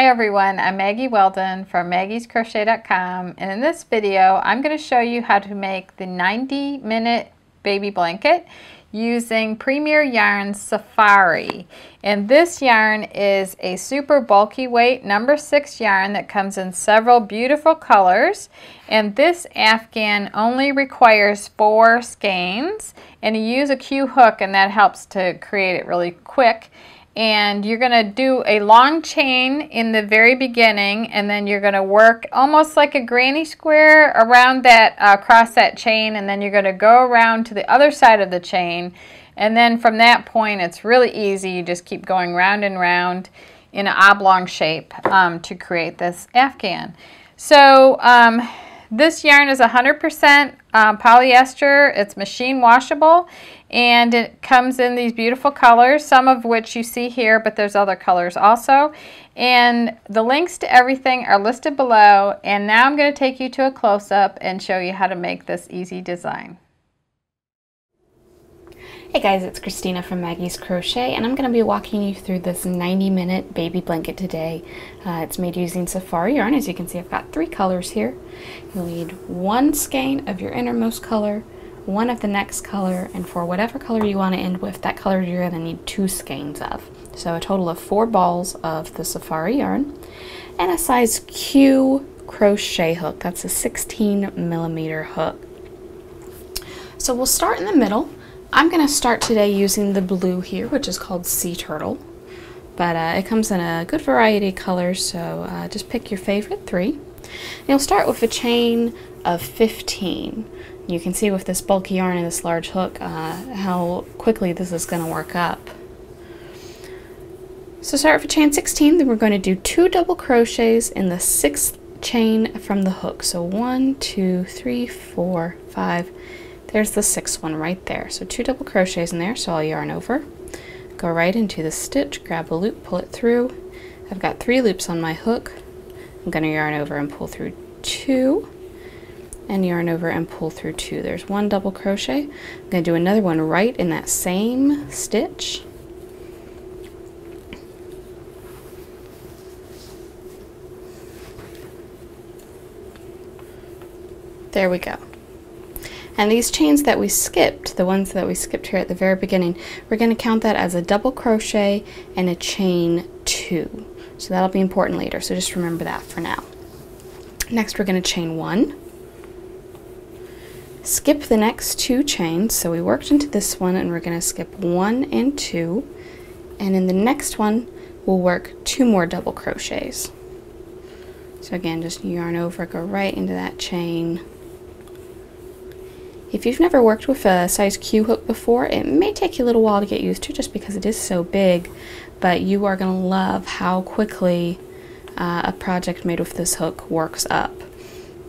Hi everyone, I'm Maggie Weldon from maggiescrochet.com, and in this video I'm going to show you how to make the 90-minute baby blanket using Premier Yarn's Safari. And this yarn is a super bulky weight number 6 yarn that comes in several beautiful colors, and this afghan only requires 4 skeins, and you use a Q hook and that helps to create it really quick. And you're going to do a long chain in the very beginning, and then you're going to work almost like a granny square around that, across that chain, and then you're going to go around to the other side of the chain, and then from that point it's really easy. You just keep going round and round in an oblong shape to create this afghan. So this yarn is 100% polyester. It's machine washable, and it comes in these beautiful colors, some of which you see here, but there's other colors also. And the links to everything are listed below, and now I'm going to take you to a close-up and show you how to make this easy design. Hey guys, it's Christina from Maggie's Crochet, and I'm going to be walking you through this 90-minute baby blanket today. It's made using Safari yarn. As you can see, I've got 3 colors here. You'll need 1 skein of your innermost color, 1 of the next color, and for whatever color you want to end with, that color you're going to need 2 skeins of. So a total of 4 balls of the Safari yarn, and a size Q crochet hook. That's a 16mm hook. So we'll start in the middle. I'm going to start today using the blue here, which is called Sea Turtle, but it comes in a good variety of colors, so just pick your favorite 3. And you'll start with a chain of 15. You can see with this bulky yarn and this large hook how quickly this is going to work up. So start with chain 16, then we're going to do 2 double crochets in the 6th chain from the hook. So 1, 2, 3, 4, 5. There's the 6th one right there. So 2 double crochets in there, so I'll yarn over, go right into the stitch, grab a loop, pull it through. I've got 3 loops on my hook. I'm going to yarn over and pull through 2, and yarn over and pull through 2. There's 1 double crochet. I'm going to do another one right in that same stitch. There we go. And these chains that we skipped, the ones that we skipped here at the very beginning, we're going to count that as a double crochet and a chain 2. So that'll be important later, so just remember that for now. Next we're going to chain 1. Skip the next 2 chains, so we worked into this one and we're going to skip 1 and 2. And in the next one we'll work 2 more double crochets. So again, just yarn over, go right into that chain. If you've never worked with a size Q hook before, it may take you a little while to get used to just because it is so big, but you are going to love how quickly a project made with this hook works up.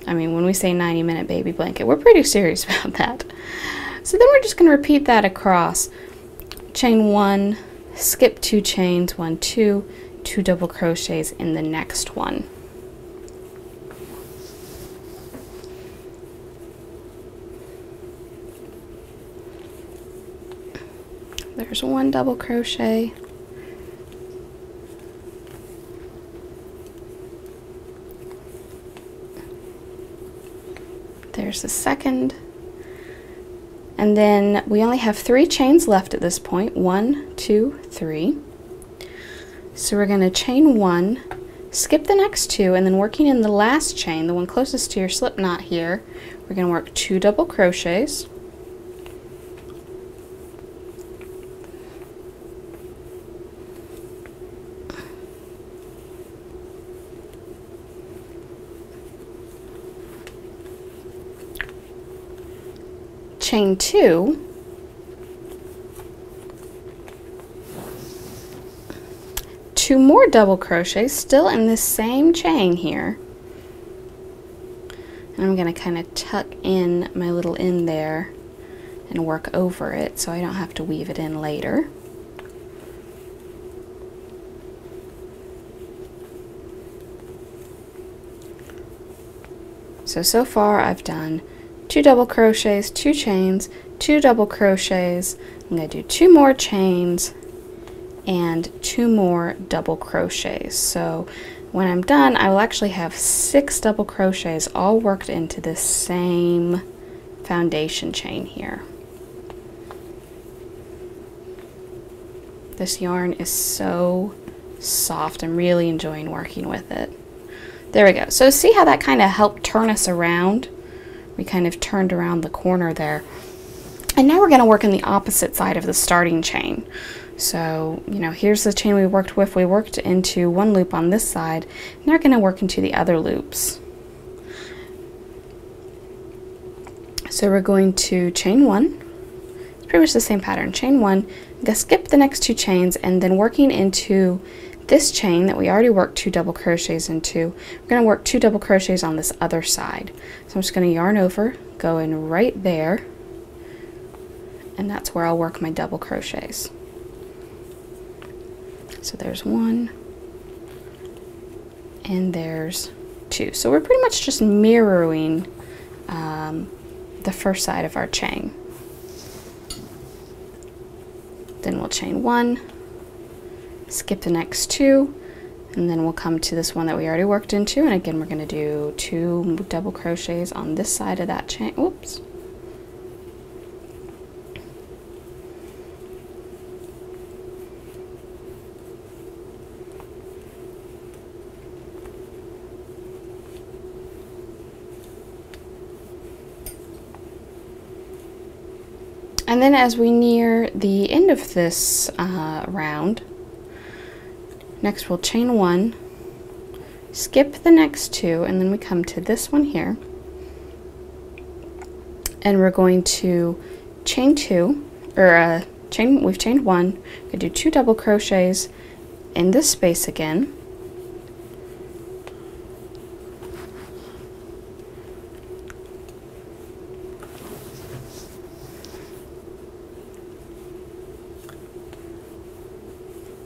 I mean, when we say 90-minute baby blanket, we're pretty serious about that. So then we're just going to repeat that across. Chain 1, skip 2 chains, 1, 2, 2 double crochets in the next one. There's 1 double crochet. There's the second. And then we only have 3 chains left at this point. 1, 2, 3. So we're going to chain 1, skip the next 2, and then working in the last chain, the one closest to your slip knot here, we're going to work 2 double crochets. Chain 2, two more double crochets still in this same chain here, and I'm going to kind of tuck in my little end there and work over it so I don't have to weave it in later. So far I've done 2 double crochets, 2 chains, 2 double crochets. I'm going to do 2 more chains and 2 more double crochets. So When I'm done, I will actually have 6 double crochets all worked into this same foundation chain here. This yarn is so soft. I'm really enjoying working with it. There we go. So see how that kind of helped turn us around? We kind of turned around the corner there. And now we're going to work on the opposite side of the starting chain. So, you know, here's the chain we worked with. We worked into one loop on this side, and we're going to work into the other loops. So we're going to chain 1. It's pretty much the same pattern. Chain 1, I'm going to skip the next 2 chains, and then working into this chain that we already worked 2 double crochets into, we're going to work 2 double crochets on this other side. So I'm just going to yarn over, go in right there, and that's where I'll work my double crochets. So there's 1, and there's 2. So we're pretty much just mirroring the first side of our chain. Then we'll chain 1, skip the next 2, and then we'll come to this one that we already worked into, and again we're going to do 2 double crochets on this side of that chain. Oops. And then as we near the end of this round, next we'll chain 1, skip the next 2, and then we come to this one here. And we're going to chain 2, or we've chained 1, we're going to do 2 double crochets in this space again.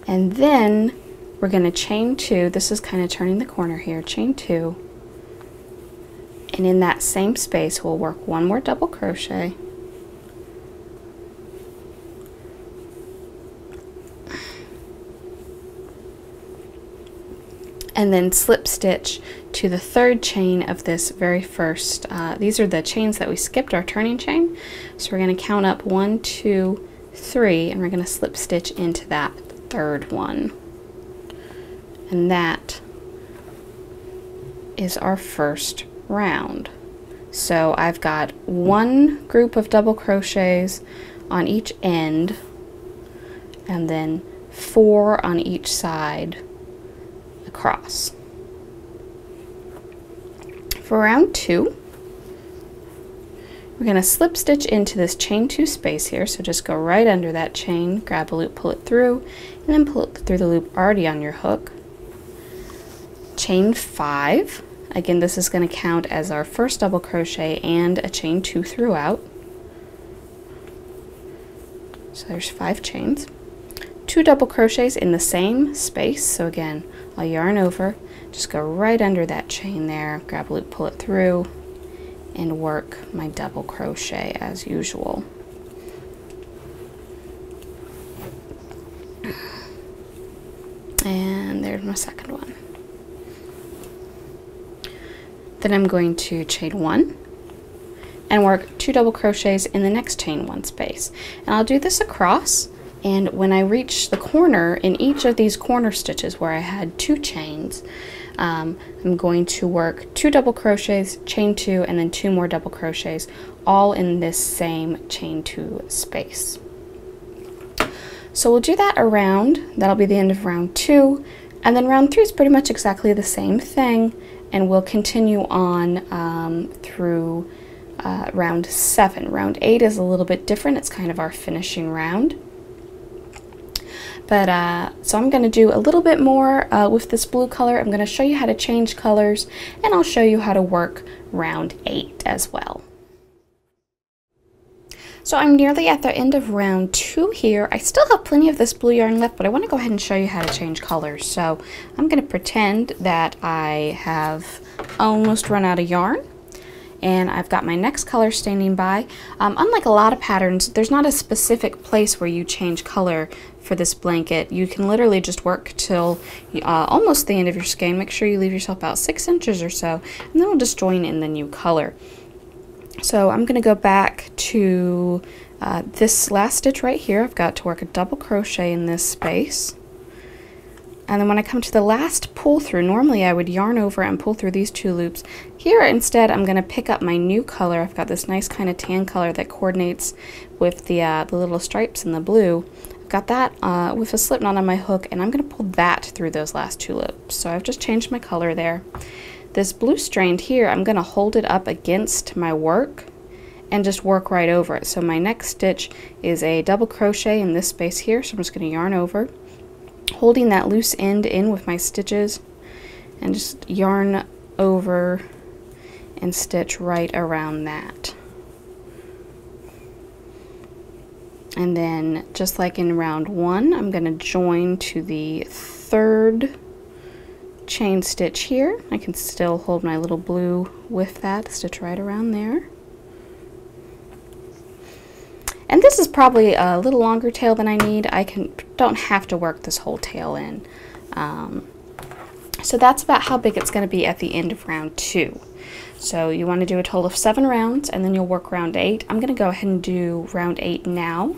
And then we're going to chain 2, this is kind of turning the corner here, chain 2, and in that same space we'll work 1 more double crochet, and then slip stitch to the 3rd chain of this very first, these are the chains that we skipped, our turning chain, so we're going to count up 1, 2, 3, and we're going to slip stitch into that 3rd one, and that is our first round. So I've got 1 group of double crochets on each end, and then 4 on each side across. For round 2, we're going to slip stitch into this chain 2 space here, so just go right under that chain, grab a loop, pull it through, and then pull it through the loop already on your hook. Chain 5, again this is going to count as our first double crochet and a chain 2 throughout. So there's 5 chains. 2 double crochets in the same space, so again I'll yarn over, just go right under that chain there, grab a loop, pull it through, and work my double crochet as usual. And there's my second one. Then I'm going to chain 1 and work 2 double crochets in the next chain 1 space. And I'll do this across, and when I reach the corner in each of these corner stitches where I had 2 chains, I'm going to work 2 double crochets, chain 2, and then 2 more double crochets, all in this same chain 2 space. So we'll do that around, that'll be the end of round 2, and then round 3 is pretty much exactly the same thing, and we'll continue on through round 7. Round 8 is a little bit different, it's kind of our finishing round. But so I'm going to do a little bit more with this blue color. I'm going to show you how to change colors, and I'll show you how to work round 8 as well. So I'm nearly at the end of round 2 here. I still have plenty of this blue yarn left, but I want to go ahead and show you how to change colors. So I'm going to pretend that I have almost run out of yarn, and I've got my next color standing by. Unlike a lot of patterns, there's not a specific place where you change color for this blanket. You can literally just work till almost the end of your skein. Make sure you leave yourself about 6 inches or so, and then we'll just join in the new color. So I'm going to go back to this last stitch right here. I've got to work a double crochet in this space. And then when I come to the last pull through, normally I would yarn over and pull through these 2 loops. Here instead I'm going to pick up my new color. I've got this nice kind of tan color that coordinates with the little stripes in the blue. I've got that with a slip knot on my hook, and I'm going to pull that through those last 2 loops. So I've just changed my color there. This blue strand here, I'm going to hold it up against my work and just work right over it. So my next stitch is a double crochet in this space here, so I'm just going to yarn over, holding that loose end in with my stitches, and just yarn over and stitch right around that. And then just like in round 1, I'm going to join to the 3rd chain stitch here. I can still hold my little blue with that, stitch right around there. And this is probably a little longer tail than I need. Don't have to work this whole tail in. So that's about how big it's going to be at the end of round 2. So you want to do a total of 7 rounds, and then you'll work round 8. I'm going to go ahead and do round 8 now,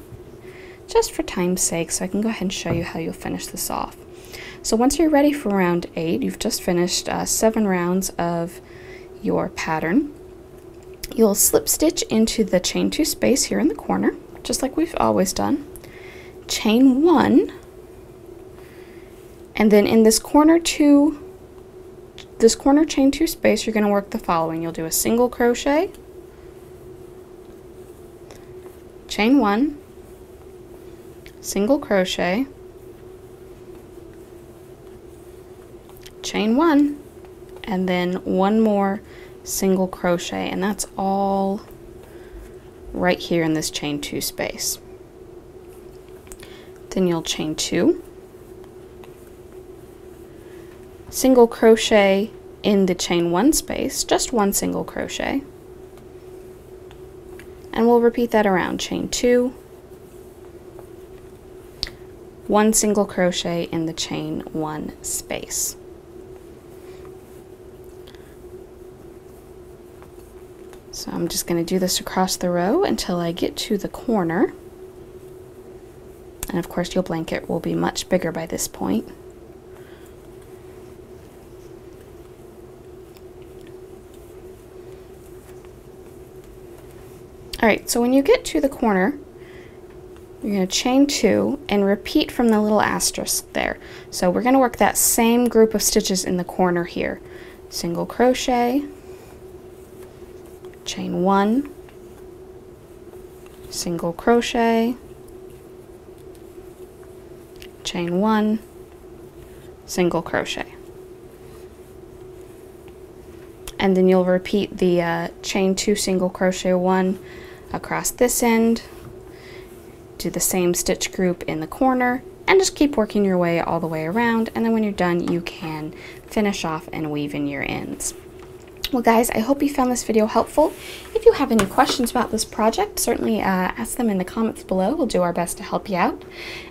just for time's sake, so I can go ahead and show you how you'll finish this off. So once you're ready for round 8, you've just finished 7 rounds of your pattern. You'll slip stitch into the chain 2 space here in the corner, just like we've always done. Chain 1, and then in this corner chain 2 space, you're going to work the following. You'll do a single crochet, chain 1, single crochet, chain 1, and then 1 more single crochet, and that's all right here in this chain 2 space. Then you'll chain 2, single crochet in the chain 1 space, just 1 single crochet, and we'll repeat that around. Chain 2, 1 single crochet in the chain 1 space. So I'm just going to do this across the row until I get to the corner. And of course your blanket will be much bigger by this point. Alright, so when you get to the corner, you're going to chain 2 and repeat from the little asterisk there. So we're going to work that same group of stitches in the corner here. Single crochet, chain 1, single crochet, chain 1, single crochet. And then you'll repeat the chain 2 single crochet 1 across this end, do the same stitch group in the corner, and just keep working your way all the way around, and then when you're done you can finish off and weave in your ends. Well guys, I hope you found this video helpful. If you have any questions about this project, certainly ask them in the comments below. We'll do our best to help you out.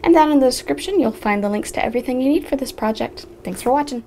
And down in the description, you'll find the links to everything you need for this project. Thanks for watching.